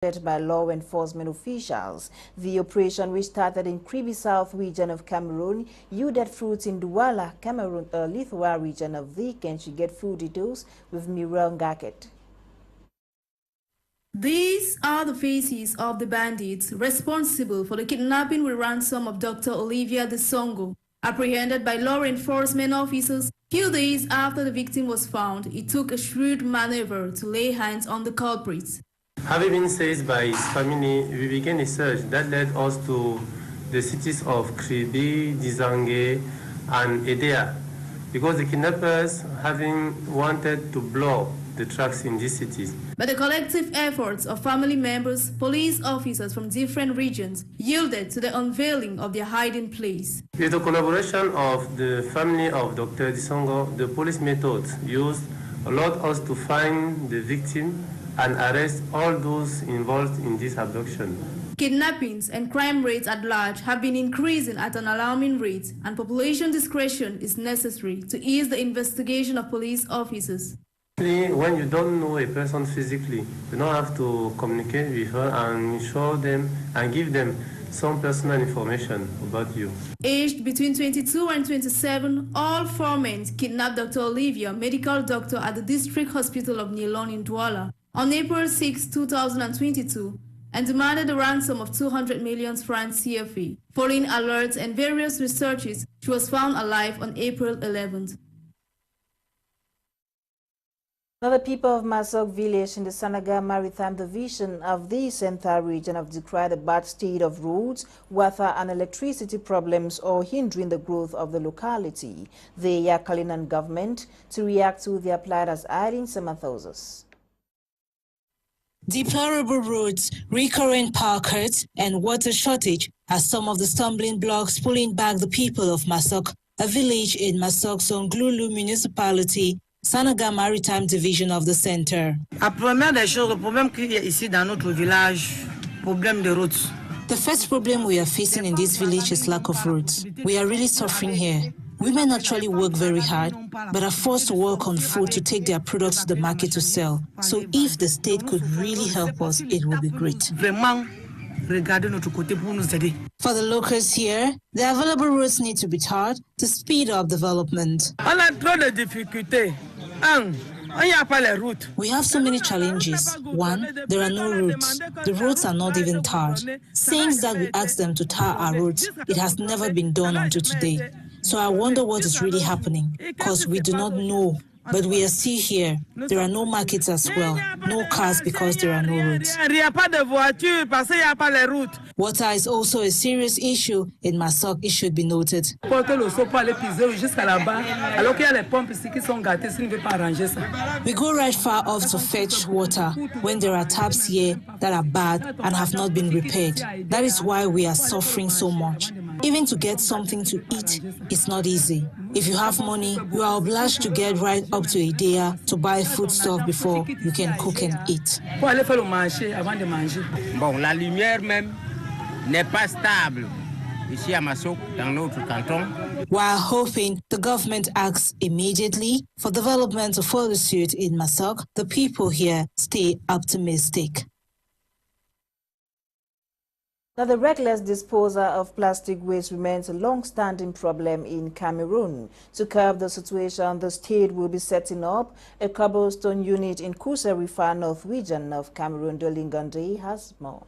by law enforcement officials. The operation, which started in Kribi South region of Cameroon, yielded fruits in Douala, Cameroon, Lithwa region of the country. Get full details with Miriam Gaket. These are the faces of the bandits responsible for the kidnapping with ransom of Dr. Olivia Desongo, apprehended by law enforcement officers. Few days after the victim was found, it took a shrewd maneuver to lay hands on the culprits. Having been seized by his family, we began a search that led us to the cities of Kribi, Dizangue, and Edea, because the kidnappers having wanted to blow the tracks in these cities. But the collective efforts of family members, police officers from different regions yielded to the unveiling of their hiding place. With the collaboration of the family of Dr. Desongo, the police methods used allowed us to find the victim and arrest all those involved in this abduction. Kidnappings and crime rates at large have been increasing at an alarming rate, and population discretion is necessary to ease the investigation of police officers. When you don't know a person physically, you don't have to communicate with her and show them and give them some personal information about you. Aged between 22 and 27, all four men kidnapped Dr. Olivia, medical doctor at the district hospital of Nilon in Douala, on April 6, 2022, and demanded a ransom of 200 million francs CFA. Following alerts and various researches, she was found alive on April 11th. Now, the people of Masok village in the Sanaga Maritime Division of the Nsah region have decried the bad state of roads, water and electricity problems all hindering the growth of the locality. They are calling on government to react to their plight as adding Samathoses. Deplorable roads, recurrent power cuts, and water shortage are some of the stumbling blocks pulling back the people of Masok, a village in Masok's Onglulu municipality, Sanaga Maritime Division of the center. La première des choses, le problème qu'il y a ici dans notre village, problème de routes. The first problem we are facing in this village is lack of roads. We are really suffering here. Women actually work very hard, but are forced to work on foot to take their products to the market to sell. So if the state could really help us, it would be great. For the locals here, the available roads need to be tarred to speed up development. We have so many challenges. One, there are no roads. The roads are not even tarred. Since that we asked them to tar our roads, it has never been done until today. So I wonder what is really happening, because we do not know. But we are still here. There are no markets as well, no cars because there are no roads. Water is also a serious issue in Masok, it should be noted. We go right far off to fetch water when there are taps here that are bad and have not been repaired. That is why we are suffering so much. Even to get something to eat, it's not easy. If you have money, you are obliged to get right up to a day to buy foodstuff before you can cook and eat. Bon, la lumière même n'est pas stable ici à Masok, dans notre canton. While hoping the government acts immediately for development to follow suit in Masok, the people here stay optimistic. Now, the reckless disposal of plastic waste remains a long-standing problem in Cameroon. To curb the situation, the state will be setting up a cobblestone unit in Kuserifa North region of Cameroon. Dolingande has more.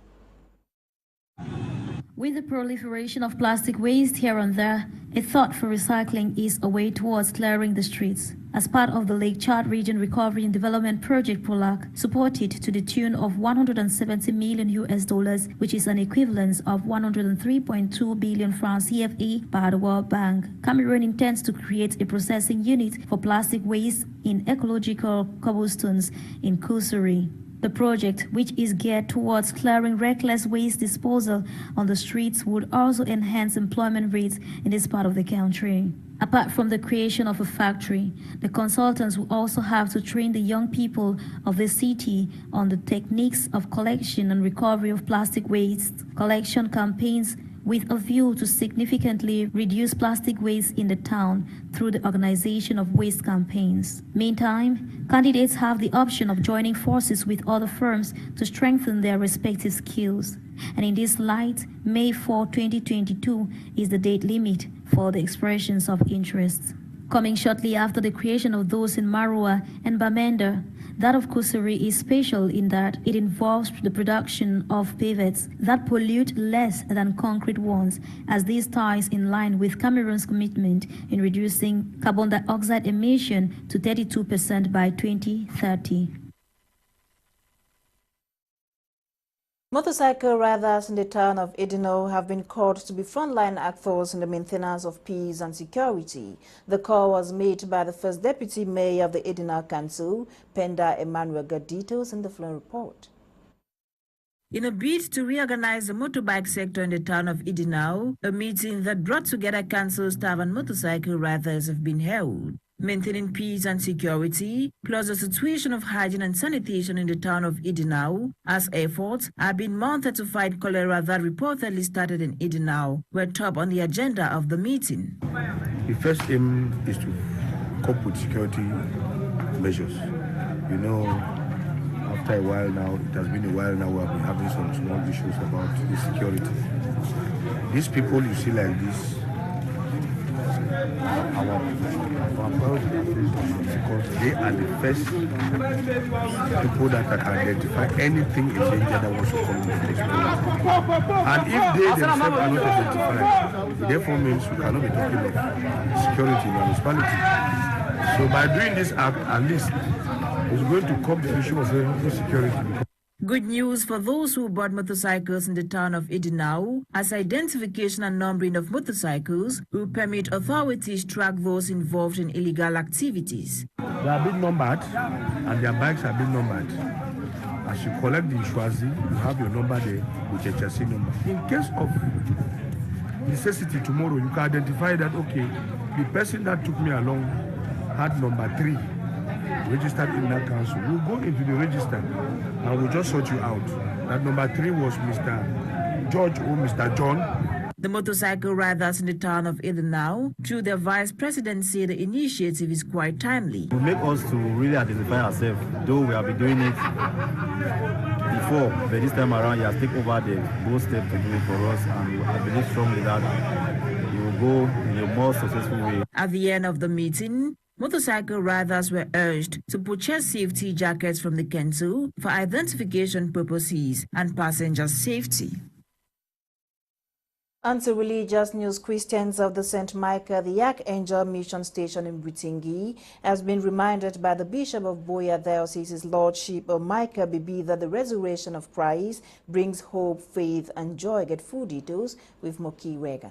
With the proliferation of plastic waste here and there, a thought for recycling is a way towards clearing the streets. As part of the Lake Chad Region Recovery and Development Project PROLAC, supported to the tune of $170 million, which is an equivalent of 103.2 billion francs CFA by the World Bank. Cameroon intends to create a processing unit for plastic waste in ecological cobblestones in Kusuri. The project, which is geared towards clearing reckless waste disposal on the streets, would also enhance employment rates in this part of the country. Apart from the creation of a factory, the consultants will also have to train the young people of the city on the techniques of collection and recovery of plastic waste. Collection campaigns with a view to significantly reduce plastic waste in the town through the organization of waste campaigns. Meantime, candidates have the option of joining forces with other firms to strengthen their respective skills. And in this light, May 4, 2022 is the date limit for the expressions of interest. Coming shortly after the creation of those in Marua and Bamenda, that of Kusuri is special in that it involves the production of pavets that pollute less than concrete ones, as this ties in line with Cameroon's commitment in reducing carbon dioxide emission to 32% by 2030. Motorcycle riders in the town of Edino have been called to be frontline actors in the maintenance of peace and security. The call was made by the first deputy mayor of the Edino Council, Penda Emmanuel. Got details in the following report. In a bid to reorganize the motorbike sector in the town of Edino, a meeting that brought together council staff and motorcycle riders have been held. Maintaining peace and security, plus the situation of hygiene and sanitation in the town of Edino, as efforts have been mounted to fight cholera that reportedly started in Edino, were top on the agenda of the meeting. The first aim is to cope with security measures. You know, after a while now, it has been a while now, we have been having some small issues about the security. These people you see like this, our because they are the first people that can identify anything in danger that wants to come into this place. And if they themselves are not identified, therefore means we cannot be talking of security in municipality. So by doing this act, at least it's going to curb the issue of insecurity. Good news for those who bought motorcycles in the town of Edino, as identification and numbering of motorcycles will permit authorities track those involved in illegal activities. They are being numbered and their bikes are being numbered. As you collect the insurance, you have your number there with your chassis number. In case of necessity tomorrow, you can identify that, okay, the person that took me along had number 3. Registered in that council. We'll go into the register and we'll just sort you out. That number 3 was Mr. George or Mr. John. The motorcycle riders in the town of Edino, through their vice president, say the initiative is quite timely. It will make us to really identify ourselves, though we have been doing it before, but this time around he has taken over the bold step to do it for us, and I believe strongly that he will go in a more successful way. At the end of the meeting, motorcycle riders were urged to purchase safety jackets from the council for identification purposes and passenger safety. Anti-religious news, Christians of the St. Michael the Archangel Mission Station in Butingi has been reminded by the Bishop of Boya Diocese's Lordship of Michael Bibi that the resurrection of Christ brings hope, faith and joy. Get full details with Moki Regan.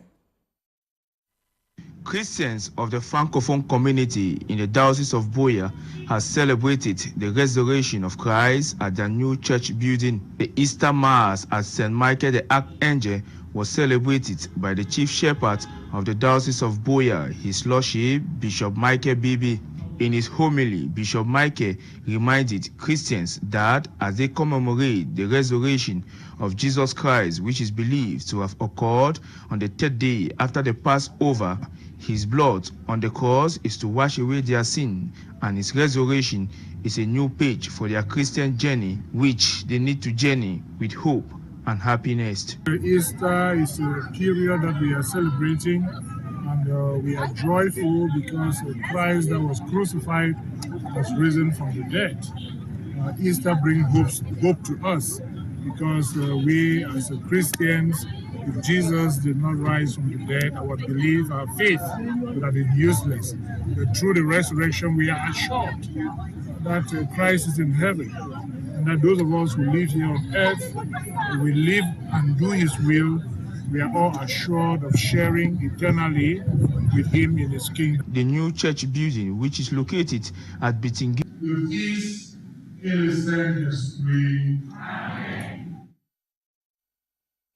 Christians of the Francophone community in the Diocese of Boya have celebrated the resurrection of Christ at their new church building. The Easter Mass at St. Michael the Archangel was celebrated by the Chief Shepherd of the Diocese of Boya, His Lordship Bishop Michael Bibi. In his homily, Bishop Michael reminded Christians that as they commemorate the resurrection of Jesus Christ, which is believed to have occurred on the 3rd day after the Passover, his blood on the cross is to wash away their sin, and his resurrection is a new page for their Christian journey, which they need to journey with hope and happiness. Easter is a period that we are celebrating, and we are joyful because Christ that was crucified has risen from the dead. Easter brings hope to us because we as Christians, if Jesus did not rise from the dead, our belief, our faith would have been useless. But through the resurrection, we are assured that Christ is in heaven, and that those of us who live here on earth, we live and do His will, we are all assured of sharing eternally with Him in His kingdom. The new church building, which is located at Bitingi.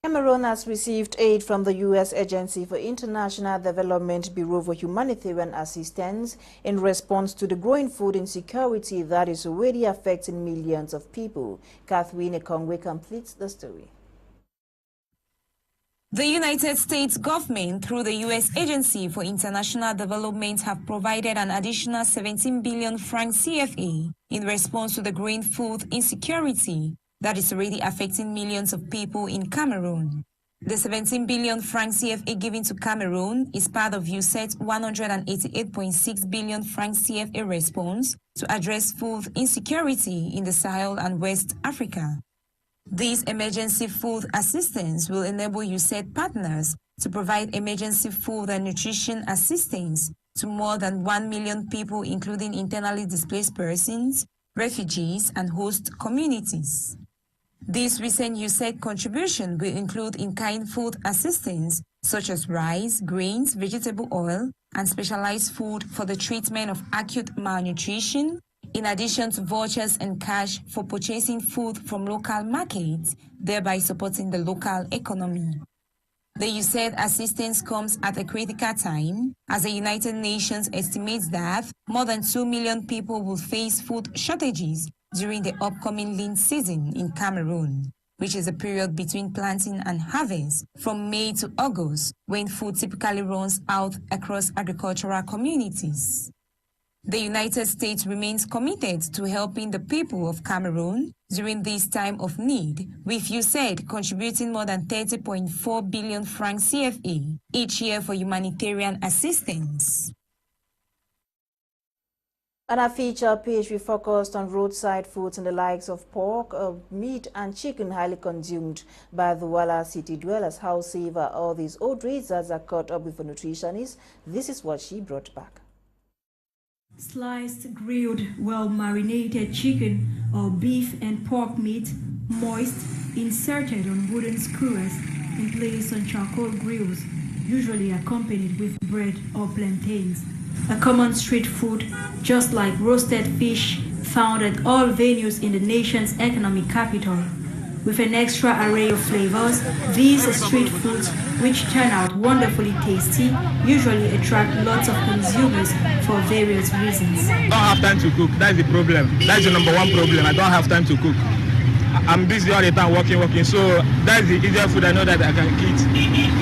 Cameroon has received aid from the U.S. Agency for International Development Bureau for Humanitarian Assistance in response to the growing food insecurity that is already affecting millions of people. Catherine Ekongwe completes the story. The United States government, through the U.S. Agency for International Development, have provided an additional 17 billion francs CFA in response to the growing food insecurity that is already affecting millions of people in Cameroon. The 17 billion francs CFA given to Cameroon is part of USAID's 188.6 billion francs CFA response to address food insecurity in the Sahel and West Africa. This emergency food assistance will enable USAID partners to provide emergency food and nutrition assistance to more than 1 million people, including internally displaced persons, refugees, and host communities. This recent USAID contribution will include in-kind food assistance, such as rice, grains, vegetable oil, and specialized food for the treatment of acute malnutrition, in addition to vouchers and cash for purchasing food from local markets, thereby supporting the local economy. The USAID assistance comes at a critical time, as the United Nations estimates that more than 2 million people will face food shortages during the upcoming lean season in Cameroon, which is a period between planting and harvest from May to August, when food typically runs out across agricultural communities. The United States remains committed to helping the people of Cameroon during this time of need, with USAID contributing more than 30.4 billion francs CFA each year for humanitarian assistance. On our feature page, we focused on roadside foods and the likes of pork, meat and chicken highly consumed by the Douala city dwellers. However, all these old razors are caught up with a nutritionist. This is what she brought back. Sliced, grilled, well-marinated chicken or beef and pork meat, moist, inserted on wooden skewers and placed on charcoal grills, usually accompanied with bread or plantains. A common street food, just like roasted fish, found at all venues in the nation's economic capital. With an extra array of flavors, these street foods, which turn out wonderfully tasty, usually attract lots of consumers for various reasons. I don't have time to cook. That's the problem. That's the number one problem. I don't have time to cook. I'm busy all the time working. So that's the easier food I know that I can eat.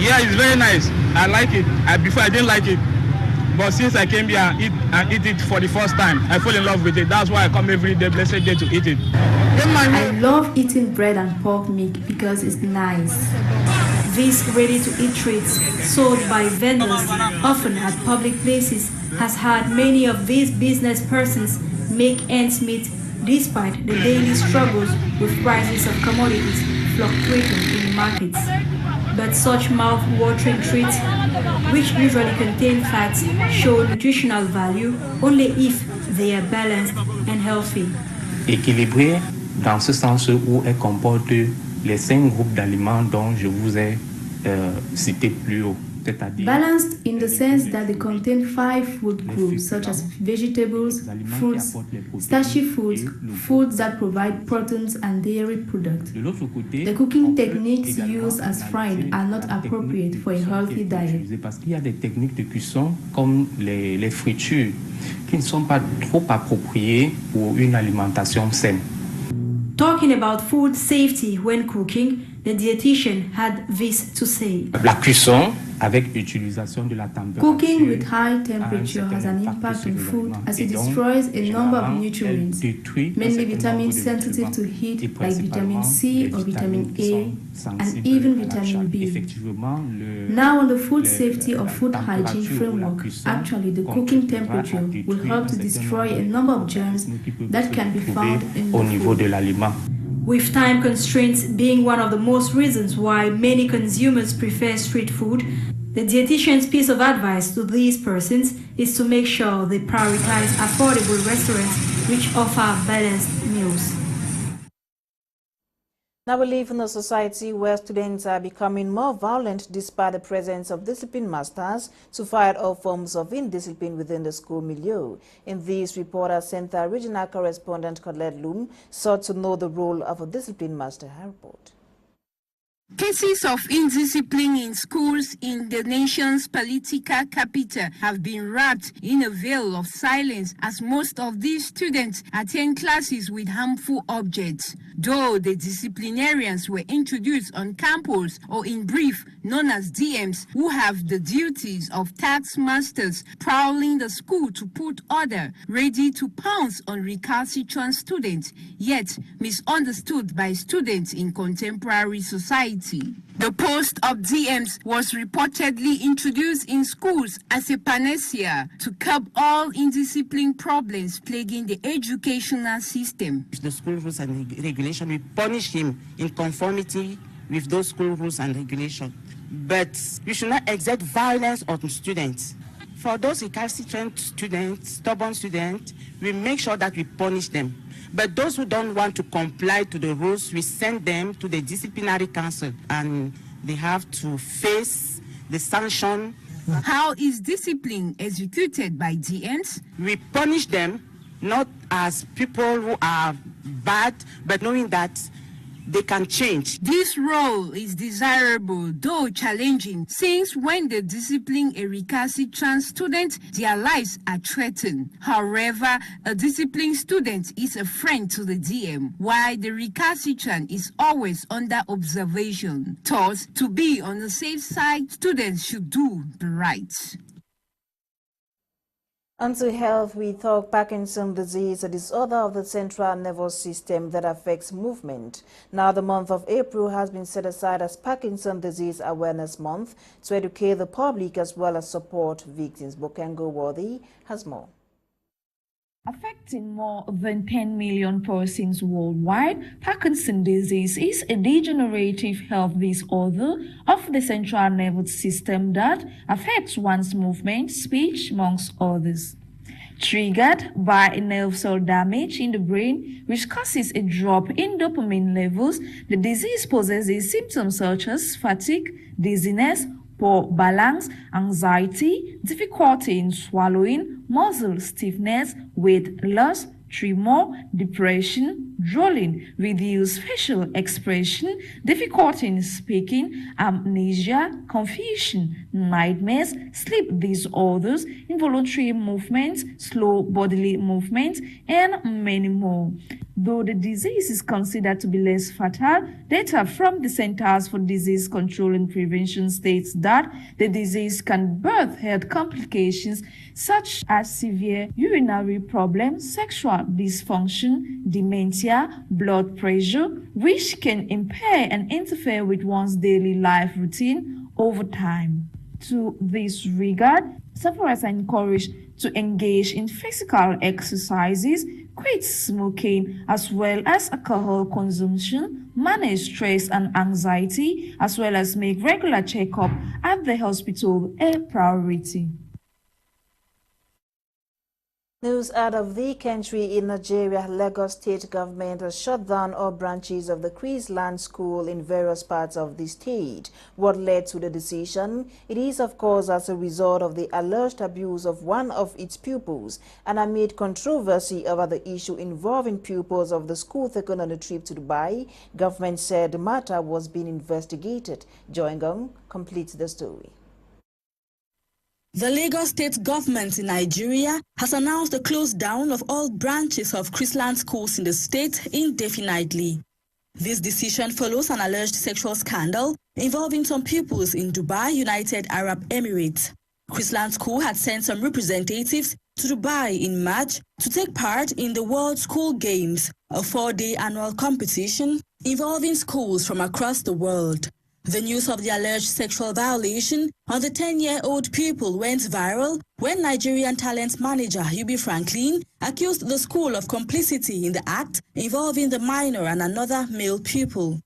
Yeah, it's very nice. I like it. Before I didn't like it. But since I came here and eat it for the first time, I fell in love with it. That's why I come every day, blessed day, to eat it. I love eating bread and pork meat because it's nice. These ready-to-eat treats, sold by vendors, often at public places, has had many of these business persons make ends meet despite the daily struggles with prices of commodities fluctuating in markets. But such mouth-watering treats, which usually contain fats, show nutritional value only if they are balanced and healthy. Équilibré dans ce sens où elle comporte les 5 groupes d'aliments dont je vous ai cité plus haut. Balanced in the sense that they contain 5 food groups such as vegetables, fruits, starchy foods, foods that provide proteins and dairy products. The cooking techniques used as fried are not appropriate for a healthy diet. Parce qu'il y a des techniques de cuisson comme les fritures qui ne sont pas trop appropriées pour une alimentation saine. Talking about food safety when cooking, the dietitian had this to say. La cuisson avec utilisation de la température. Cooking with high temperature has an impact on food as it destroys a number of nutrients, mainly vitamins sensitive to heat like vitamin C or vitamin A and even vitamin B. Now on the food safety or food hygiene framework, actually the cooking temperature will help to destroy a number of germs that can be found in the food. With time constraints being one of the most reasons why many consumers prefer street food, the dietitian's piece of advice to these persons is to make sure they prioritize affordable restaurants which offer balanced meals. Now we live in a society where students are becoming more violent despite the presence of discipline masters to fight all forms of indiscipline within the school milieu. In this report, our Center regional correspondent Colette Loom sought to know the role of a discipline master. Her report. Cases of indiscipline in schools in the nation's political capital have been wrapped in a veil of silence as most of these students attend classes with harmful objects. Though the disciplinarians were introduced on campus, or in brief, known as DMs, who have the duties of taskmasters prowling the school to put order, ready to pounce on recalcitrant students, yet misunderstood by students in contemporary society. The post of DMs was reportedly introduced in schools as a panacea to curb all indiscipline problems plaguing the educational system. The school rules and regulation, we punish him in conformity with those school rules and regulations. But we should not exert violence on students. For those recalcitrant students, stubborn students, we make sure that we punish them. But those who don't want to comply to the rules, we send them to the disciplinary council and they have to face the sanction. How is discipline executed by DMs? We punish them not as people who are bad, but knowing that they can change. This role is desirable, though challenging, since when they discipline a recalcitrant student, their lives are threatened. However, a disciplined student is a friend to the DM, while the recalcitrant is always under observation. Thus, to be on the safe side, students should do the right. Onto health, we talk Parkinson's disease, a disorder of the central nervous system that affects movement. Now, the month of April has been set aside as Parkinson's Disease Awareness Month to educate the public as well as support victims. Bokengo Worthy has more. Affecting more than 10 million persons worldwide, Parkinson's disease is a degenerative health disorder of the central nervous system that affects one's movement, speech, amongst others. Triggered by a nerve cell damage in the brain, which causes a drop in dopamine levels, the disease possesses symptoms such as fatigue, dizziness, poor balance, anxiety, difficulty in swallowing, muscle stiffness, weight loss, tremor, depression, drooling, reduced facial expression, difficulty in speaking, amnesia, confusion, nightmares, sleep disorders, involuntary movements, slow bodily movements, and many more. Though the disease is considered to be less fatal, data from the Centers for Disease Control and Prevention states that the disease can birth health complications such as severe urinary problems, sexual dysfunction, dementia, blood pressure, which can impair and interfere with one's daily life routine over time. To this regard, sufferers are encouraged to engage in physical exercises, quit smoking, as well as alcohol consumption, manage stress and anxiety, as well as make regular checkup at the hospital a priority. News out of the country. In Nigeria, Lagos state government has shut down all branches of the Chrisland School in various parts of the state. What led to the decision? It is, of course, as a result of the alleged abuse of one of its pupils, and amid controversy over the issue involving pupils of the school taken on a trip to Dubai, government said the matter was being investigated. Joingong completes the story. The Lagos state government in Nigeria has announced the close down of all branches of Chrisland schools in the state indefinitely. This decision follows an alleged sexual scandal involving some pupils in Dubai, United Arab Emirates. Chrisland School had sent some representatives to Dubai in March to take part in the World School Games, a 4-day annual competition involving schools from across the world. The news of the alleged sexual violation on the 10-year-old pupil went viral when Nigerian talent manager Hubie Franklin accused the school of complicity in the act involving the minor and another male pupil.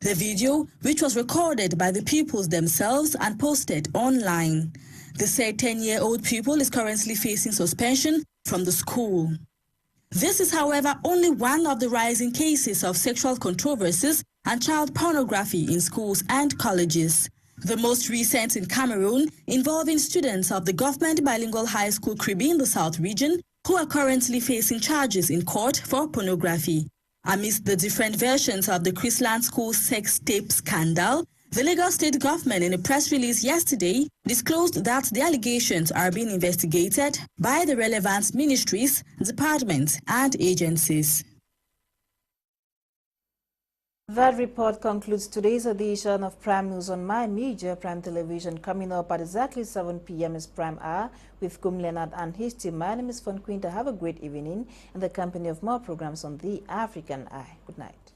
The video, which was recorded by the pupils themselves and posted online. The said 10-year-old pupil is currently facing suspension from the school. This is, however, only one of the rising cases of sexual controversies and child pornography in schools and colleges. The most recent in Cameroon, involving students of the government bilingual high school Kribi in the South region, who are currently facing charges in court for pornography. Amidst the different versions of the Chrisland School sex tape scandal, the Lagos State government in a press release yesterday disclosed that the allegations are being investigated by the relevant ministries, departments, and agencies. That report concludes today's edition of Prime News on My Media Prime Television. Coming up at exactly 7 p.m. is Prime Hour with Kum Leonard and his team. My name is Fon Quinter. Have a great evening in the company of more programs on The African Eye. Good night.